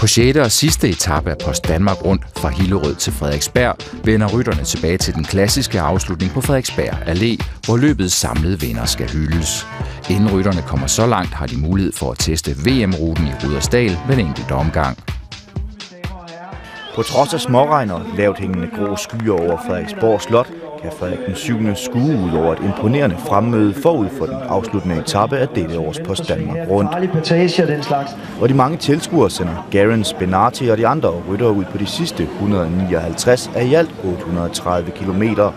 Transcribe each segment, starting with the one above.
På 6. og sidste etape af Post Danmark rundt fra Hillerød til Frederiksberg vender rytterne tilbage til den klassiske afslutning på Frederiksberg Allé, hvor løbets samlede vinder skal hyldes. Inden rytterne kommer så langt, har de mulighed for at teste VM-ruten i Rudersdal med en enkelt omgang. På trods af småregn og lavt hængende grå skyer over Frederiksborg Slot, kan Frederik den 7. skue ud over et imponerende fremmøde forud for den afsluttende etape af dette års Post Danmark rundt. Og de mange tilskuere sender Gerrans, Benati og de andre ryttere ud på de sidste 159 af i alt 830 kilometer.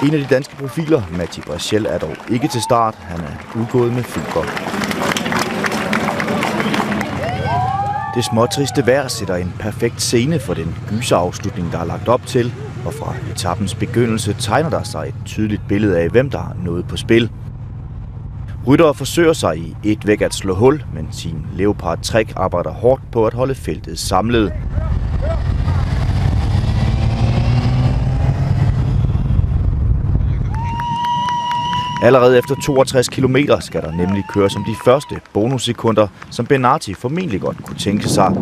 En af de danske profiler, Matti Brachel, er dog ikke til start. Han er udgået med feber. Det småtriste vejr sætter en perfekt scene for den gyserafslutning, der er lagt op til, og fra etapens begyndelse tegner der sig et tydeligt billede af, hvem der har noget på spil. Ryttere forsøger sig i et væk at slå hul, men Team Leopard Trek arbejder hårdt på at holde feltet samlet. Allerede efter 62 km skal der nemlig køres som de første bonussekunder, som Benati formentlig godt kunne tænke sig.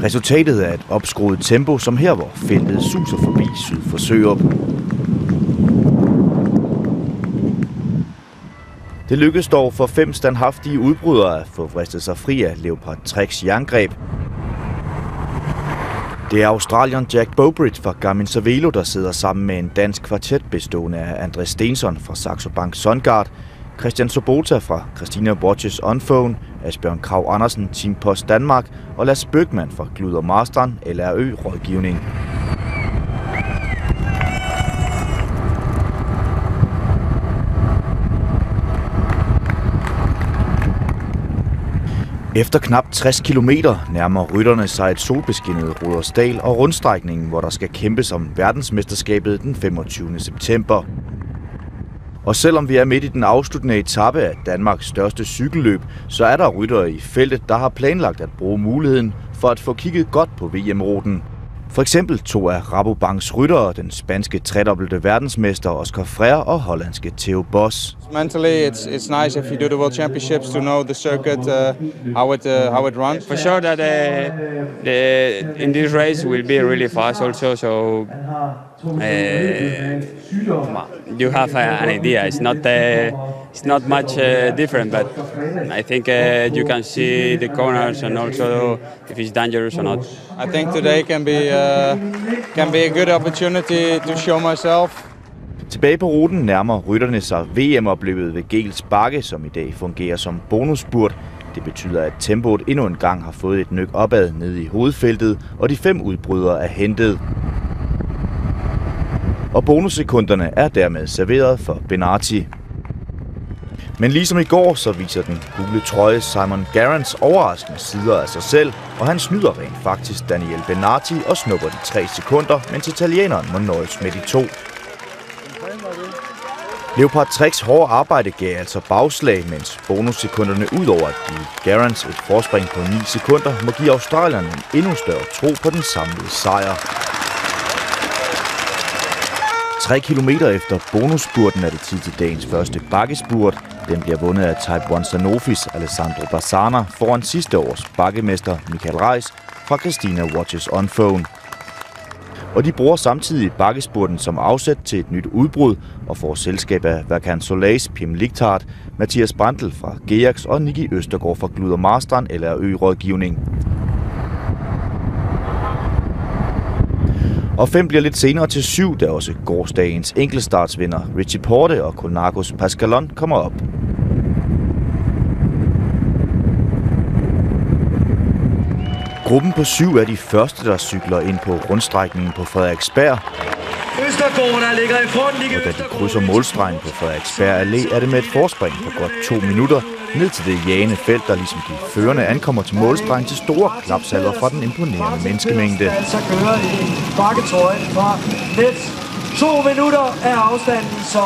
Resultatet er et opskruet tempo, som her, hvor feltet suser forbi syd for Sørup. Det lykkedes dog for 5 standhaftige udbrydere at få vristet sig fri af Leopard Treks jerngreb. Det er australieren Jack Bowbridge fra Garmin Cervelo, der sidder sammen med en dansk kvartet bestående af André Stensson fra Saxo Bank Sundgard, Christian Sobota fra Christina Watches OnPhone, Asbjørn Krag Andersen, Team Post Danmark og Lasse Bøgman fra Gluder Marstrand, LRØ Rådgivning. Efter knap 60 km nærmer rytterne sig et solbeskinnet Rudersdal og rundstrækningen, hvor der skal kæmpes om verdensmesterskabet den 25. september. Og selvom vi er midt i den afsluttende etape af Danmarks største cykelløb, så er der ryttere i feltet, der har planlagt at bruge muligheden for at få kigget godt på VM-ruten. For eksempel 2 af Rabobanks ryttere, den spanske tredobbelte verdensmester Oscar Freire og hollandske Theo Bos. Mentally, it's nice if you do the World Championships to know the circuit, how it runs. For sure that in this race will be really fast also, so you have an idea. It's not much different, but I think you can see the corners and also if it's dangerous or not. I think today can be a good opportunity to show myself. Tilbage på ruten nærmer rytterne sig VM-opløbet ved Gels Bakke, som i dag fungerer som bonusspurt. Det betyder, at tempoet endnu en gang har fået et nøk opad nede i hovedfeltet, og de 5 udbrydere er hentet. Og bonussekunderne er dermed serveret for Benati. Men ligesom i går, så viser den gule trøje Simon Gerrans overraskende sider af sig selv, og han snyder rent faktisk Daniel Benati og snupper de 3 sekunder, mens italieneren må nøjes med de 2. Leopard Treks hårde arbejde gav altså bagslag, mens bonussekunderne udover at give Gerrans et forspring på 9 sekunder, må give australierne en endnu større tro på den samlede sejr. 3 kilometer efter bonusspurten er det tid til dagens første bakkespurt. Den bliver vundet af Type 1 Sanofis Alessandro Bassana foran sidste års bakkemester Michael Reis fra Christina Watches OnPhone. Og de bruger samtidig bakkespurten som afsæt til et nyt udbrud og får selskab af Vacan Soleils Pim Ligtart, Mathias Brandl fra Geax og Nicky Østergaard fra Gluder Marstrand LRØ Rådgivning. Og 5 bliver lidt senere til 7, da også gårsdagens enkeltstartsvinder Richie Porte og Konagos Pascalon kommer op. Gruppen på 7 er de første, der cykler ind på rundstrækningen på Frederiksberg. Og da de krydser målstregen på Frederiksberg Allé, er det med et forspring på godt 2 minutter ned til det jagende felt, der ligesom de førende ankommer til målstregen til store klapsalver fra den imponerende menneskemængde. Så kører i bakketrøjen fra net. 2 minutter er afstanden, så...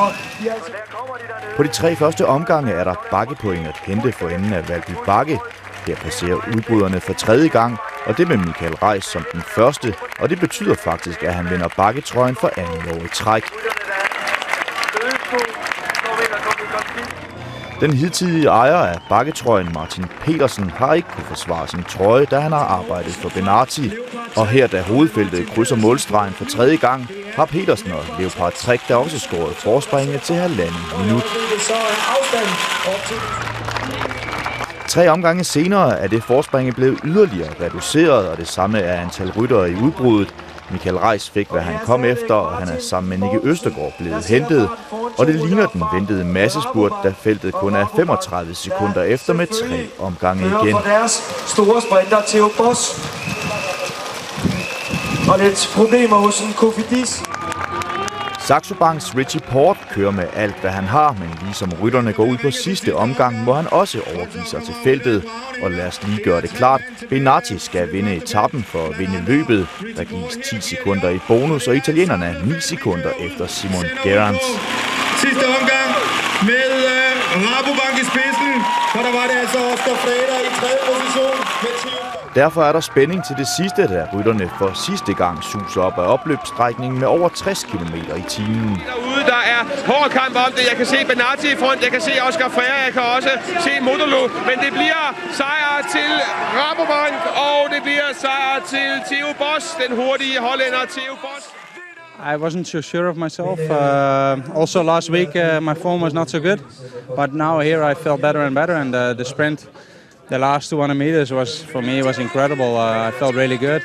På de 3 første omgange er der bakkepoint at hente for enden af Valby Bakke. Her passerer udbryderne for 3. gang, og det med Michael Reis som den første, og det betyder faktisk, at han vinder bakketrøjen for 2. år i træk. Den hidtidige ejer af bakketrøjen, Martin Petersen, har ikke kunne forsvare sin trøje, da han har arbejdet for Bennati. Og her, da hovedfeltet krydser målstregen for 3. gang, har Petersen og Leopard Trek der også scoret forspringet til 1,5 minut. 3 omgange senere er det forspringet blevet yderligere reduceret, og det samme er antal ryttere i udbruddet. Michael Reis fik, hvad han kom efter, og han er sammen med Nicky Østergaard blevet hentet. Og det ligner den ventede massespurt, da feltet kun er 35 sekunder efter med 3 omgange igen. For deres store sprinter, Theo Boss. Og lidt problemer hos en Kofidis. Saxo Banks Richie Port kører med alt, hvad han har, men ligesom rytterne går ud på sidste omgang, må han også overgive sig til feltet. Og lad os lige gøre det klart, Bennati skal vinde etappen for at vinde løbet. Der gives 10 sekunder i bonus, og italienerne er 9 sekunder efter Simon Gerrans. Sidste omgang med Rabobank i spidsen, for der var det altså Oscar Freire i 3. position med 10. Derfor er der spænding til det sidste, da rytterne for sidste gang suser op ad opløbsstrækningen med over 60 km i timen. Derude der er hård kamp om det. Jeg kan se Bennati i front, jeg kan se Oscar Freire, jeg kan også se Modolo. Men det bliver sejr til Rabobank, og det bliver sejr til Theo Boss, den hurtige hollænder Theo Boss. I wasn't too sure of myself. Also last week my form was not so good, but now here I felt better and better, and the sprint, the last 200 meters was for me was incredible. I felt really good.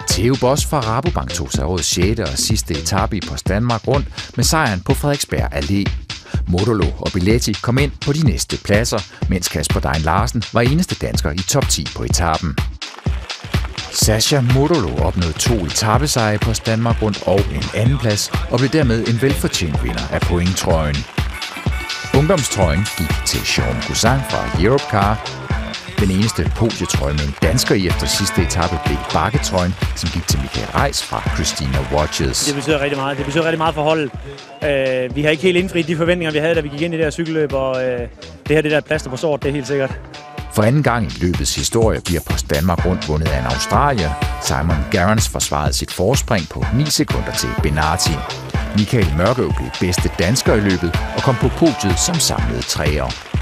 Theo Boss fra Rabobank tog sig årets 6. og sidste etape i Post Danmark rundt med sejren på Frederiksberg Allé. Modolo og Biletti kom ind på de næste pladser, mens Kasper Dein Larsen var eneste dansker i top 10 på etappen. Sascha Modolo opnåede 2 etapesejre på Post Danmark rundt og en anden plads, og blev dermed en velfortjent vinder af pointtrøjen. Ungdomstrøjen gik til Sean Cousin fra Europcar. Den eneste podietrøje med en dansker i efter sidste etape blev bakketrøjen, som gik til Michael Reis fra Christina Watches. Det betyder rigtig meget. Det betyder rigtig meget for holdet. Vi har ikke helt indfriet de forventninger, vi havde, da vi gik ind i det her cykelløb, og det her det der plaster på sort, det er helt sikkert. For anden gang i løbets historie bliver Post Danmark rundt vundet af en australier. Simon Gerrans forsvarede sit forspring på 9 sekunder til Bennati. Michael Mørkøv blev bedste dansker i løbet og kom på podiet som samlet 3'er.